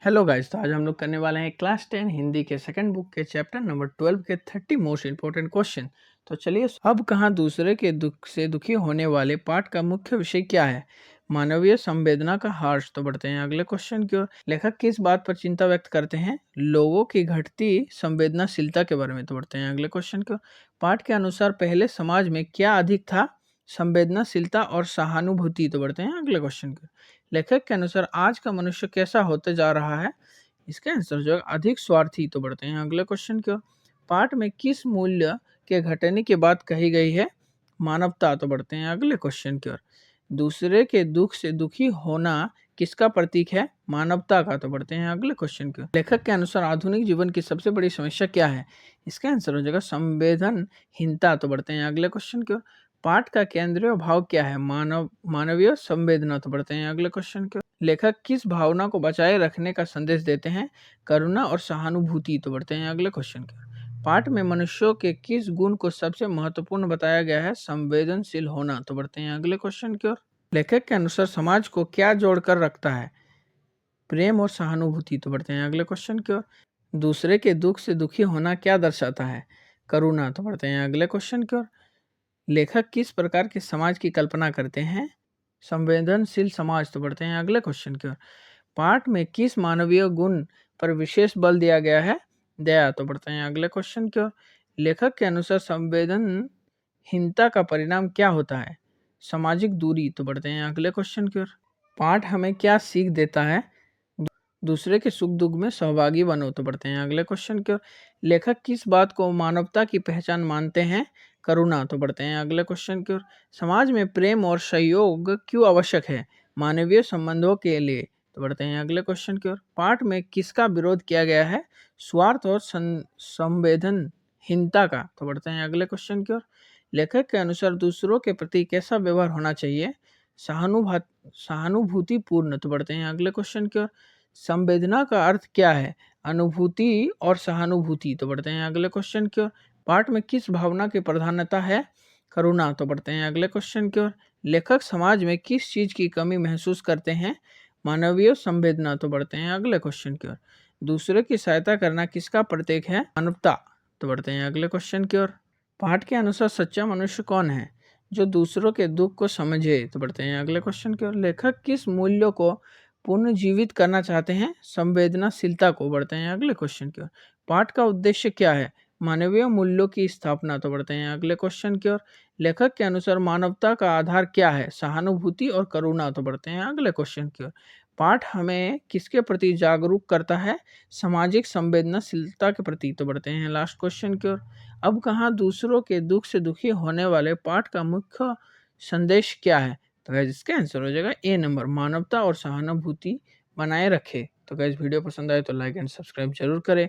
Hello guys, तो आज हम लोग करने वाले हैं क्लास 10 हिंदी के सेकंड बुक के चैप्टर नंबर 12 के 30 मोस्ट इंपॉर्टेंट क्वेश्चन। तो चलिए, अब कहाँ दूसरे के दुख से दुखी होने वाले पाठ का मुख्य विषय क्या है? मानवीय संवेदना का हर्ष। तो बढ़ते हैं अगले क्वेश्चन की ओर। लेखक किस बात पर चिंता व्यक्त करते हैं? लोगों की घटती संवेदनाशीलता के बारे में। तो बढ़ते हैं अगले क्वेश्चन की ओर। पाठ के अनुसार पहले समाज में क्या अधिक था? संवेदनाशीलता और सहानुभूति। तो बढ़ते हैं अगले क्वेश्चन की ओर। लेखक के अनुसार आज का मनुष्य कैसा होते जा रहा है? इसका आंसर जो है अधिक स्वार्थी। तो बढ़ते हैं अगले क्वेश्चन की ओर। पाठ में किस मूल्य के घटने की बात कही गई है? मानवता। तो बढ़ते हैं अगले क्वेश्चन की ओर। दूसरे के दुख से दुखी होना किसका प्रतीक है? मानवता का। तो बढ़ते हैं अगले क्वेश्चन की ओर। लेखक के अनुसार आधुनिक जीवन की सबसे बड़ी समस्या क्या है? इसका आंसर हो जाएगा संवेदनहीनता। तो बढ़ते हैं अगले क्वेश्चन की ओर। पाठ का केंद्रीय भाव क्या है? मानवीय संवेदना। तो बढ़ते हैं अगले क्वेश्चन की ओर। लेखक किस भावना को बचाए रखने का संदेश देते हैं? करुणा और सहानुभूति। तो बढ़ते हैं अगले क्वेश्चन की ओर। पाठ में मनुष्यों के किस गुण को सबसे महत्वपूर्ण बताया गया है? संवेदनशील होना। तो बढ़ते हैं अगले क्वेश्चन की ओर। लेखक के अनुसार समाज को क्या जोड़कर रखता है? प्रेम और सहानुभूति। तो बढ़ते हैं अगले क्वेश्चन की ओर। दूसरे के दुख से दुखी होना क्या दर्शाता है? करुणा। तो बढ़ते हैं अगले क्वेश्चन की ओर। लेखक किस प्रकार के समाज की कल्पना करते हैं? संवेदनशील समाज। तो बढ़ते हैं अगले क्वेश्चन की ओर। पाठ में किस मानवीय गुण पर विशेष बल दिया गया है? दया। तो बढ़ते हैं अगले क्वेश्चन की ओर। लेखक के अनुसार संवेदनहीनता का परिणाम क्या होता है? सामाजिक दूरी। तो बढ़ते हैं अगले क्वेश्चन की ओर। पाठ हमें क्या सीख देता है? दूसरे के सुख दुख में सहभागी बनो। तो बढ़ते हैं अगले क्वेश्चन की ओर। लेखक किस बात को मानवता की पहचान मानते हैं? करुणा। तो बढ़ते हैं अगले क्वेश्चन की ओर। समाज में प्रेम और सहयोग क्यों आवश्यक है? मानवीय संबंधों के लिए। तो बढ़ते हैं अगले क्वेश्चन की ओर। पाठ में किसका विरोध किया गया है? स्वार्थ और संवेदनहीनता का। तो बढ़ते हैं अगले क्वेश्चन की ओर। लेखक के अनुसार दूसरों के प्रति कैसा व्यवहार होना चाहिए? सहानुभूतिपूर्ण। तो बढ़ते हैं अगले क्वेश्चन की ओर। संवेदना का अर्थ क्या है? अनुभूति और सहानुभूति। तो बढ़ते हैं अगले क्वेश्चन की ओर। पाठ में किस भावना की प्रधानता है? करुणा। तो बढ़ते हैं अगले क्वेश्चन की ओर। लेखक समाज में किस चीज की कमी महसूस करते हैं? मानवीय संवेदना। तो बढ़ते हैं अगले क्वेश्चन की ओर। दूसरे की सहायता करना किसका प्रतीक है? मानवता। तो बढ़ते हैं अगले क्वेश्चन की ओर। पाठ के अनुसार सच्चा मनुष्य कौन है? जो दूसरों के दुख को समझे। तो बढ़ते हैं अगले क्वेश्चन की ओर। लेखक किस मूल्यों को पुनर्जीवित करना चाहते हैं? संवेदनाशीलता को। बढ़ते हैं अगले क्वेश्चन की ओर। पाठ का उद्देश्य क्या है? मानवीय मूल्यों की स्थापना। तो बढ़ते हैं अगले क्वेश्चन की ओर। लेखक के अनुसार मानवता का आधार क्या है? सहानुभूति और करुणा। तो बढ़ते हैं अगले क्वेश्चन की ओर। पाठ हमें किसके प्रति जागरूक करता है? सामाजिक संवेदनाशीलता के प्रति। तो बढ़ते हैं लास्ट क्वेश्चन की ओर। अब कहाँ दूसरों के दुख से दुखी होने वाले पाठ का मुख्य संदेश क्या है? तो गाइस इसका आंसर हो जाएगा ए नंबर, मानवता और सहानुभूति बनाए रखे। तो गाइस वीडियो पसंद आए तो लाइक एंड सब्सक्राइब जरूर करें।